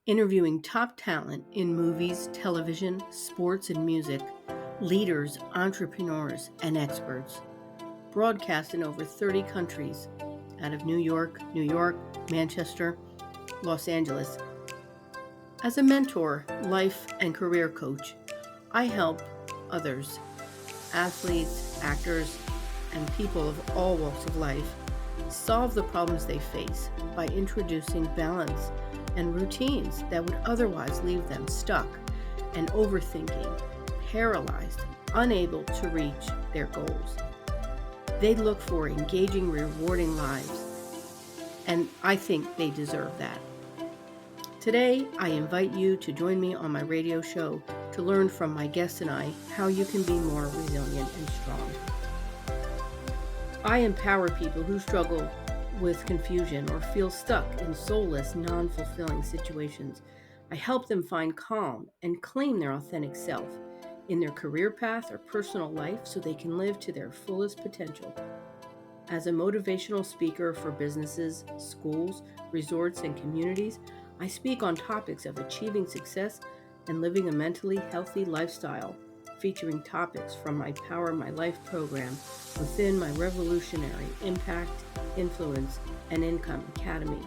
interviewing top talent in movies, television, sports, and music, leaders, entrepreneurs, and experts. Broadcast in over 30 countries out of New York, Manchester, Los Angeles. As a mentor, life and career coach, I help others, athletes, actors, and people of all walks of life, solve the problems they face by introducing balance and routines that would otherwise leave them stuck and overthinking, paralyzed, unable to reach their goals. They look for engaging, rewarding lives, and I think they deserve that. Today, I invite you to join me on my radio show to learn from my guests and I how you can be more resilient and strong. I empower people who struggle with confusion or feel stuck in soulless, non-fulfilling situations. I help them find calm and claim their authentic self in their career path or personal life so they can live to their fullest potential. As a motivational speaker for businesses, schools, resorts, and communities, I speak on topics of achieving success and living a mentally healthy lifestyle, featuring topics from my Power My Life program within my revolutionary Impact, Influence, and Income Academy.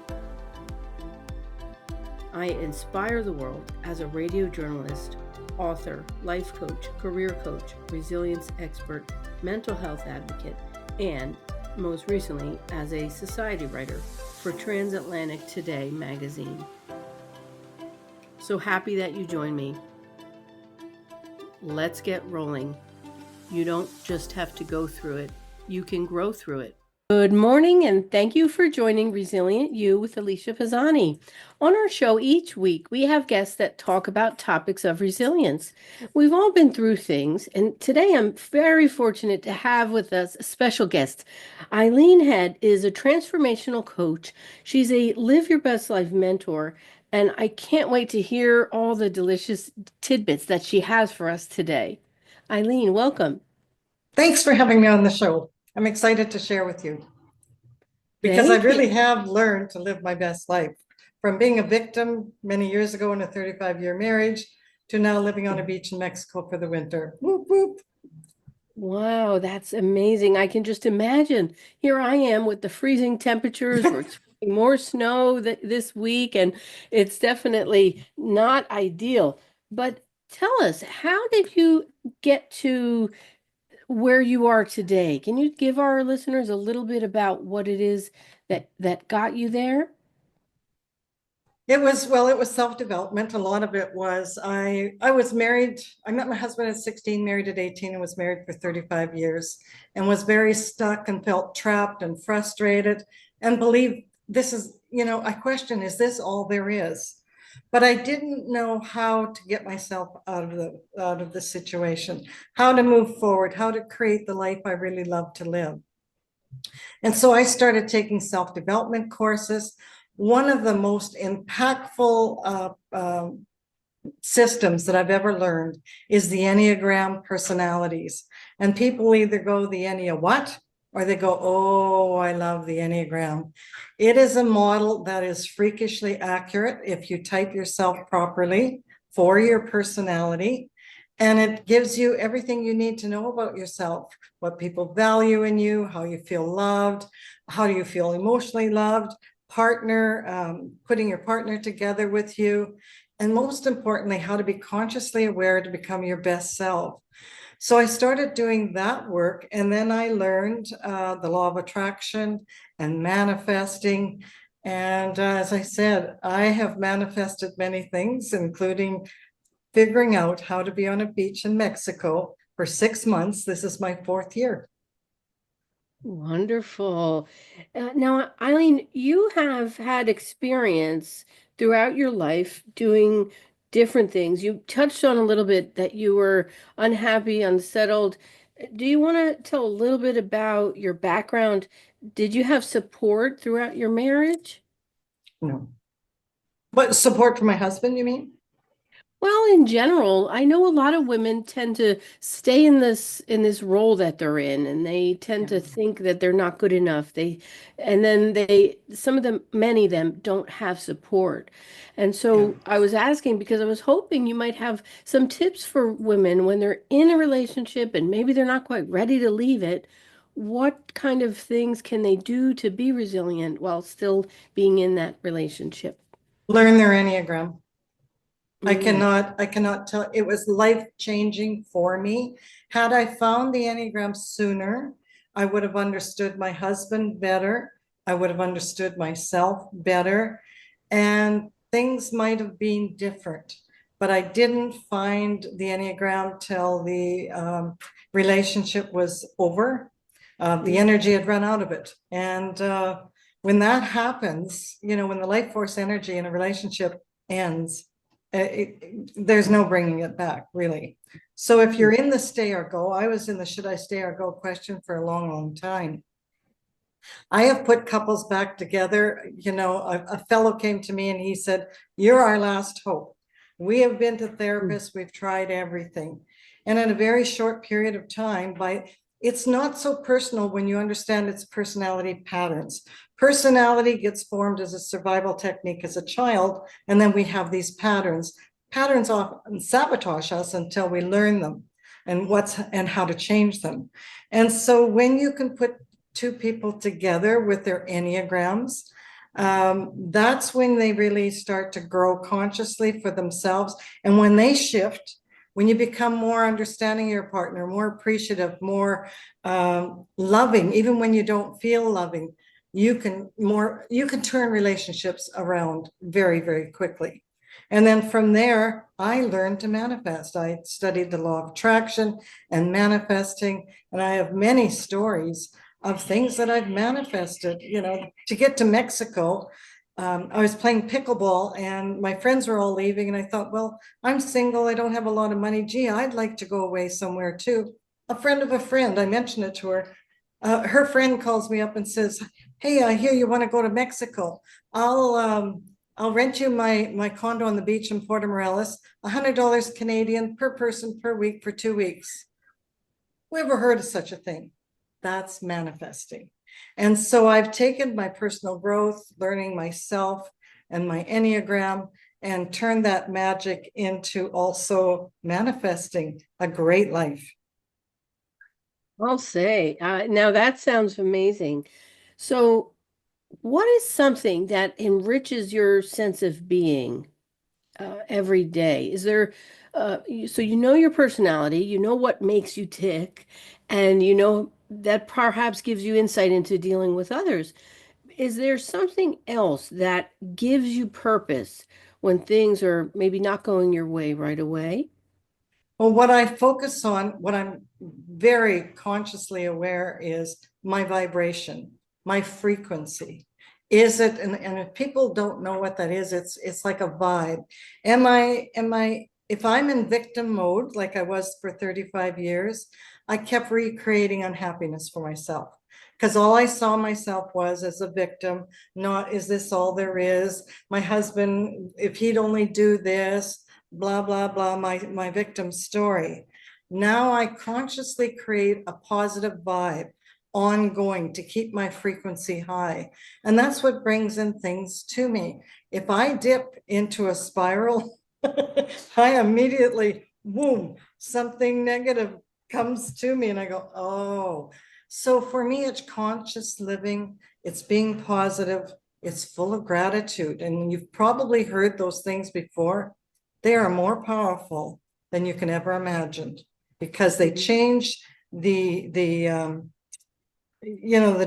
I inspire the world as a radio journalist, author, life coach, career coach, resilience expert, mental health advocate, and most recently as a society writer for Transatlantic Today magazine. So happy that you joined me. Let's get rolling. You don't just have to go through it, you can grow through it. Good morning, and thank you for joining Resilient You with Alicia Pozsony. On our show each week, we have guests that talk about topics of resilience. We've all been through things, and today I'm very fortunate to have with us a special guest. Eileen Head is a transformational coach. She's a Live Your Best Life mentor, and I can't wait to hear all the delicious tidbits that she has for us today. Eileen, welcome. Thanks for having me on the show. I'm excited to share with you because I really have learned to live my best life, from being a victim many years ago in a 35-year marriage to now living on a beach in Mexico for the winter. Whoop, whoop. Wow, that's amazing. I can just imagine. Here I am with the freezing temperatures. We're expecting more snow this week, and it's definitely not ideal. But tell us, how did you get to where you are today? Can you give our listeners a little bit about what it is that got you there? It was self-development. A lot of it was, I was married. I met my husband at 16, married at 18, and was married for 35 years, and was very stuck and felt trapped and frustrated and believed this is, I question, is this all there is? But I didn't know how to get myself out of the situation, how to move forward, how to create the life I really love to live. And so I started taking self-development courses. One of the most impactful systems that I've ever learned is the Enneagram Personalities. And people either go the Ennea what? Or they go, oh, I love the Enneagram. It is a model that is freakishly accurate if you type yourself properly for your personality. And it gives you everything you need to know about yourself, what people value in you, how you feel loved, how do you feel emotionally loved, putting your partner together with you, and most importantly, how to be consciously aware to become your best self. So I started doing that work, and then I learned the law of attraction and manifesting. And as I said, I have manifested many things, including figuring out how to be on a beach in Mexico for 6 months. This is my 4th year. Wonderful. Now, Eileen, you have had experience throughout your life doing different things. You touched on a little bit that you were unhappy, unsettled. Do you want to tell a little bit about your background? Did you have support throughout your marriage? No. But support from my husband, you mean? Well, in general, I know a lot of women tend to stay in this role that they're in, and they tend Yeah. to think that they're not good enough. And then some of them, many of them don't have support. And Yeah. so I was asking because I was hoping you might have some tips for women when they're in a relationship and maybe they're not quite ready to leave it. What kind of things can they do to be resilient while still being in that relationship? Learn their Enneagram. Mm. I cannot tell, it was life-changing for me. Had I found the Enneagram sooner, I would have understood my husband better. I would have understood myself better, and things might have been different. But I didn't find the Enneagram till the relationship was over. The Mm. energy had run out of it. And when that happens, when the life force energy in a relationship ends, there's no bringing it back, really. So if you're in the stay or go, I was in the should I stay or go question for a long, long time. I have put couples back together. A fellow came to me and he said, "You're our last hope. We have been to Mm. therapists, we've tried everything." And in a very short period of time, it's not so personal when you understand its personality patterns. Personality gets formed as a survival technique as a child, and then we have these patterns. Patterns often sabotage us until we learn them and how to change them. And so when you can put two people together with their Enneagrams, that's when they really start to grow consciously for themselves. And when they shift, when you become more understanding of your partner, more appreciative, more loving, even when you don't feel loving, you can turn relationships around very, very quickly. And then from there, I learned to manifest. I studied the law of attraction and manifesting, and I have many stories of things that I've manifested. To get to Mexico, I was playing pickleball and my friends were all leaving, and I thought, well, I'm single, I don't have a lot of money. Gee, I'd like to go away somewhere too. A friend of a friend, I mentioned it to her. Her friend calls me up and says, "Hey, I hear you want to go to Mexico. I'll um, I'll rent you my condo on the beach in Puerto Morelos, $100 Canadian per person per week for 2 weeks." We ever heard of such a thing? That's manifesting. And so I've taken my personal growth, learning myself and my Enneagram, and turned that magic into also manifesting a great life. I'll say. Now that sounds amazing. So, what is something that enriches your sense of being every day? Is there, so you know your personality, you know what makes you tick, and you know that perhaps gives you insight into dealing with others. Is there something else that gives you purpose when things are maybe not going your way right away? Well, what I focus on, what I'm very consciously aware is my vibration, my frequency. Is it, and if people don't know what that is, it's like a vibe. If I'm in victim mode, like I was for 35 years, I kept recreating unhappiness for myself. Because all I saw myself was as a victim, not is this all there is? My husband, if he'd only do this, blah, blah, blah, my victim story. Now I consciously create a positive vibe ongoing to keep my frequency high. And that's what brings in things to me. If I dip into a spiral, I immediately, boom, something negative comes to me and I go, oh. So for me, it's conscious living, it's being positive, it's full of gratitude. And you've probably heard those things before. They are more powerful than you can ever imagine because they change the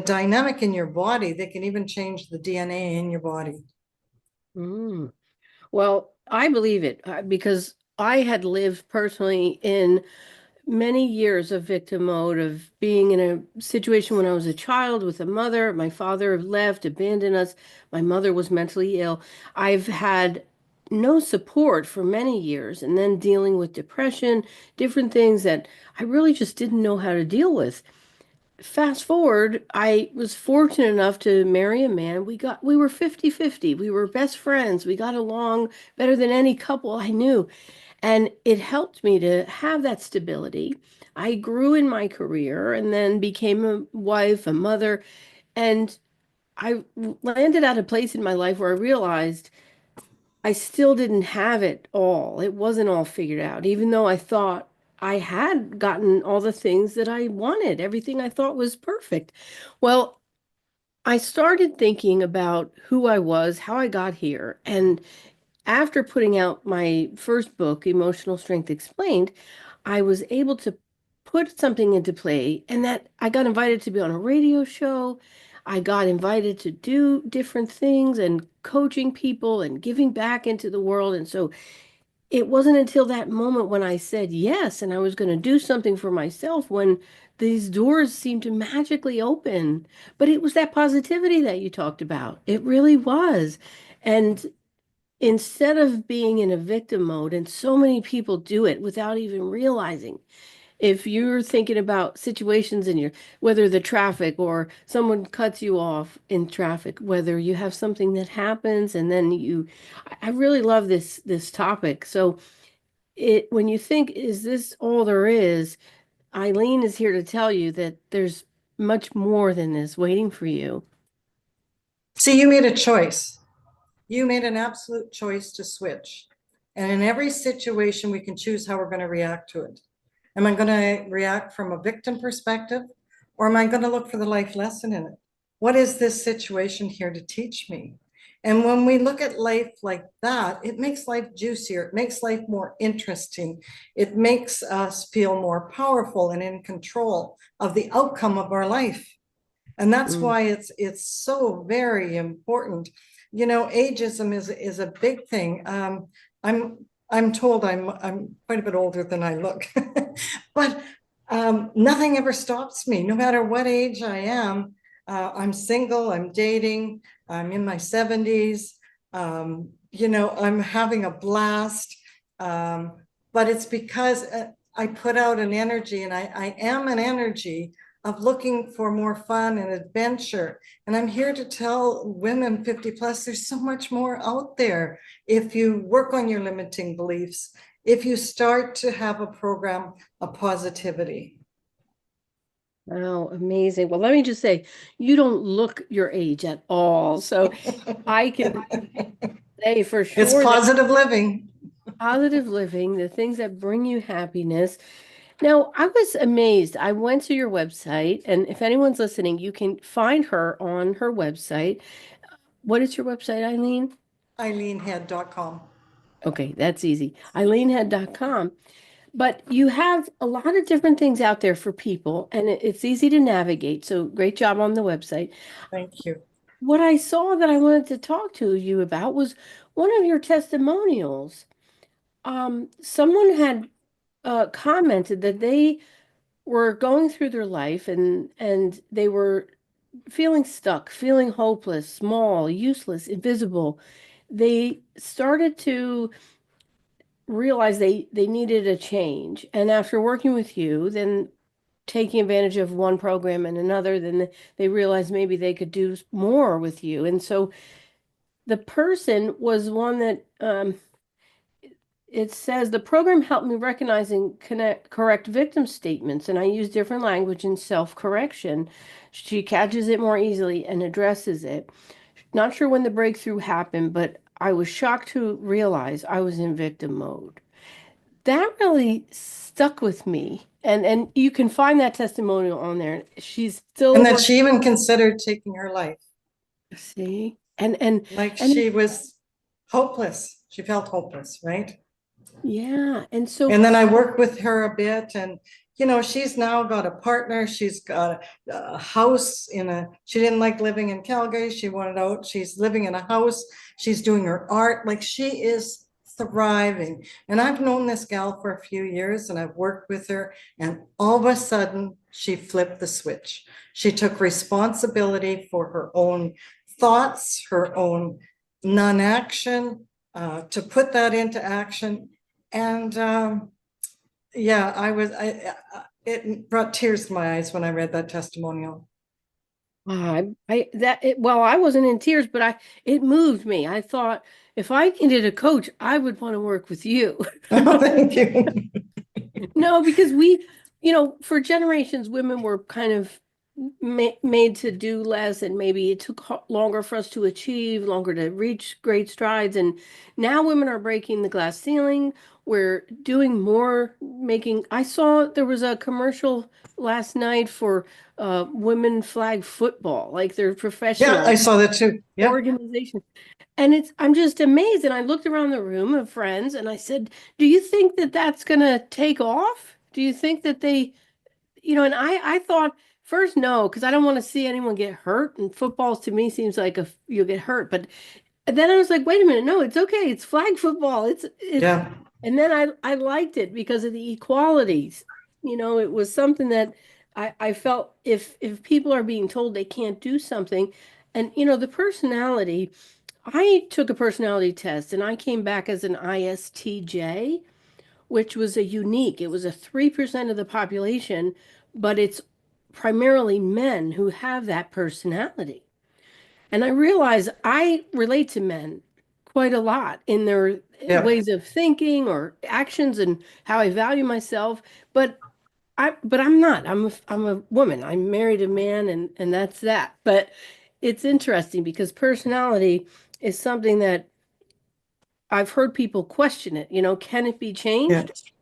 dynamic in your body. They can even change the DNA in your body. Mm. Well, I believe it because I had lived personally in many years of victim mode of being in a situation when I was a child with a mother. My father left, abandoned us. My mother was mentally ill. I've had no support for many years, and then dealing with depression, different things that I really just didn't know how to deal with. Fast forward, I was fortunate enough to marry a man. We were 50-50. We were best friends. We got along better than any couple I knew. And it helped me to have that stability. I grew in my career and then became a wife, a mother, and I landed at a place in my life where I realized I still didn't have it all. It wasn't all figured out, even though I thought I had gotten all the things that I wanted, everything I thought was perfect. Well, I started thinking about who I was, how I got here, and after putting out my first book, Emotional Strength Explained, I was able to put something into play, and that I got invited to be on a radio show. I got invited to do different things and coaching people and giving back into the world. And so it wasn't until that moment when I said yes and I was going to do something for myself when these doors seemed to magically open. But it was that positivity that you talked about. It really was. And instead of being in a victim mode, and so many people do it without even realizing. If you're thinking about situations in your, whether the traffic or someone cuts you off in traffic, whether you have something that happens and then I really love this topic. So when you think, is this all there is? Eileen is here to tell you that there's much more than this waiting for you. See, you made a choice. You made an absolute choice to switch. And in every situation, we can choose how we're going to react to it. Am I going to react from a victim perspective, or am I going to look for the life lesson in it? What is this situation here to teach me? And when we look at life like that, it makes life juicier. It makes life more interesting. It makes us feel more powerful and in control of the outcome of our life. And that's why it's so very important. You know, ageism is a big thing. I'm told I'm quite a bit older than I look, but nothing ever stops me, no matter what age I am. I'm single, I'm dating, I'm in my 70s. You know, I'm having a blast. But it's because I put out an energy, and I am an energy of looking for more fun and adventure. And I'm here to tell women 50 plus, there's so much more out there. If you work on your limiting beliefs, if you start to have a program of positivity. Wow, amazing. Well, let me just say, you don't look your age at all. So I can say for It's sure that positive living. positive living, the things that bring you happiness. Now, I was amazed. I went to your website, and if anyone's listening, you can find her on her website. What is your website, Eileen? EileenHead.com. Okay, that's easy. EileenHead.com. But you have a lot of different things out there for people, and it's easy to navigate. So great job on the website. Thank you. What I saw that I wanted to talk to you about was one of your testimonials. Someone had commented that they were going through their life and they were feeling stuck, feeling hopeless, small, useless, invisible. They started to realize they needed a change. And after working with you, then taking advantage of one program and another, then they realized maybe they could do more with you. And so the person was one that it says the program helped me recognize and correct victim statements, and I use different language in self-correction. She catches it more easily and addresses it. Not sure when the breakthrough happened, but I was shocked to realize I was in victim mode. That really stuck with me. And you can find that testimonial on there. She's And still that working. she even considered taking her life. See? And Like and she was hopeless. She felt hopeless, right? yeah, and so And then I worked with her a bit, and you know, she's now got a partner. She's got a house she didn't like living in Calgary. She wanted out. She's living in a house. She's doing her art. Like, she is thriving. And I've known this gal for a few years, and I've worked with her, and all of a sudden she flipped the switch. She took responsibility for her own thoughts, her own non-action, to put that into action. And yeah, it brought tears to my eyes when I read that testimonial. well, I wasn't in tears, but it moved me. I thought, if I needed a coach, I would want to work with you. Oh, thank you. No, because for generations, women were kind of made to do less, and maybe it took longer for us to achieve, longer to reach great strides. And now women are breaking the glass ceiling. We're doing more, I saw there was a commercial last night for women flag football, like they're Yeah, I professional saw that too. Yeah, organization. And I'm just amazed. And I looked around the room of friends and I said, do you think that that's going to take off? Do you think that and I thought first, no, because I don't want to see anyone get hurt. And football to me seems like you'll get hurt. But then I was like, wait a minute, no, it's okay. It's flag football. yeah, And then I liked it because of the equalities. It was something that I felt if people are being told they can't do something, and the personality, I took a personality test and I came back as an ISTJ, which was it was a 3% of the population, but it's primarily men who have that personality. And I realize I relate to men quite a lot in their yeah. ways of thinking or actions and how I value myself. But I'm not. I'm a woman. I'm married a man, and that's that. But it's interesting because personality is something that I've heard people question it. Can it be Yeah. changed?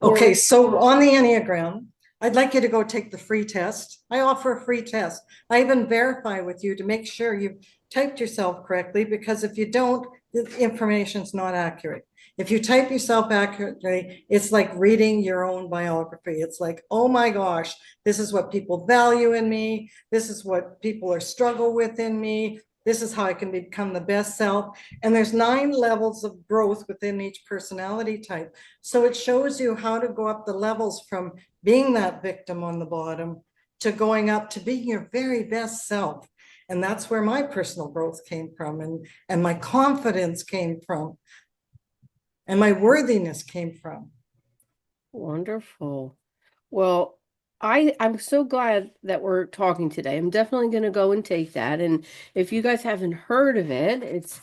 Okay, Or so on the Enneagram, I'd like you to go take the free test. I offer a free test. I even verify with you to make sure you've typed yourself correctly, because if you don't, the information's not accurate. If you type yourself accurately, it's like reading your own biography. It's like, oh my gosh, this is what people value in me. This is what people are struggle with in me. This is how I can become the best self. And there's 9 levels of growth within each personality type. So it shows you how to go up the levels from being that victim on the bottom to going up to being your very best self. And that's where my personal growth came from, and my confidence came from, and my worthiness came from. wonderful. Well, I'm so glad that we're talking today. I'm definitely going to go and take that. And if you guys haven't heard of it, it's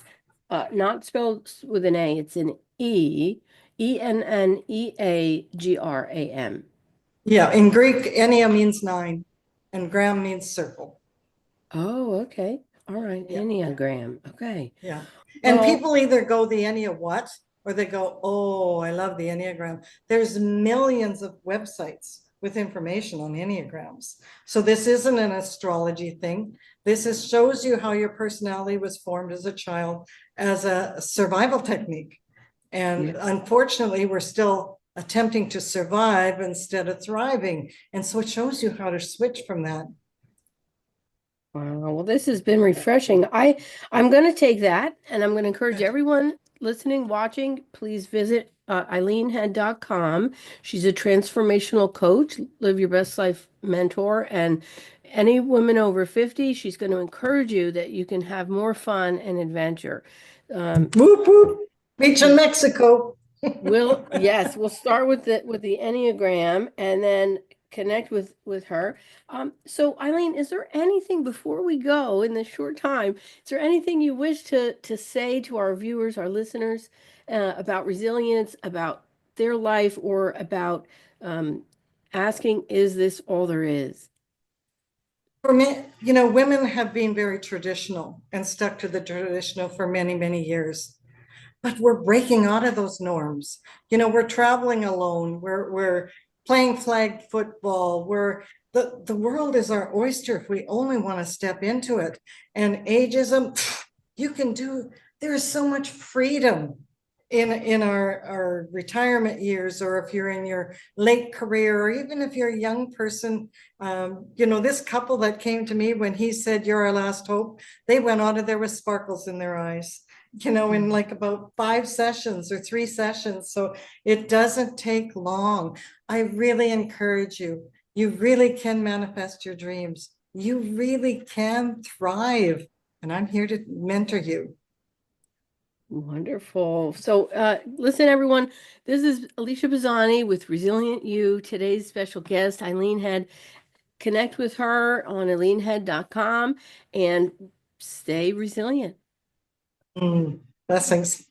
not spelled with an A. It's an Enneagram. Yeah, in Greek, Ennea means 9 and gram means circle. Oh, okay. All right. Yeah. Enneagram. Okay. Yeah. And Well, people either go the Ennea what, or they go, oh, I love the Enneagram. There's millions of websites with information on Enneagrams. So this isn't an astrology thing. This shows you how your personality was formed as a child as a survival technique. And yeah. unfortunately, we're still attempting to survive instead of thriving. And so it shows you how to switch from that. Wow. Well, this has been refreshing. I'm going to take that, and I'm going to encourage everyone listening, watching, please visit eileenhead.com. She's a transformational coach, live your best life mentor, and any woman over 50, she's going to encourage you that you can have more fun and adventure. Whoop, whoop. Beach in Mexico. We'll start with the Enneagram and then connect with her. So Eileen, is there anything before we go in this short time? Is there anything you wish to say to our viewers, our listeners, about resilience, about their life, or about asking, is this all there is? For me, women have been very traditional and stuck to the traditional for many, many years. But we're breaking out of those norms. We're traveling alone. We're playing flag football. The world is our oyster if we only want to step into it. And ageism, there is so much freedom in our retirement years, or if you're in your late career, or even if you're a young person. This couple that came to me when he said, "You're our last hope," they went out of there with sparkles in their eyes, in like about 5 sessions or 3 sessions. So it doesn't take long. I really encourage you. You really can manifest your dreams. You really can thrive. And I'm here to mentor you. Wonderful. So, listen, everyone, this is Alicia Pozsony with Resilient You. Today's special guest, Eileen Head. Connect with her on eileenhead.com and stay resilient. Mm. Blessings.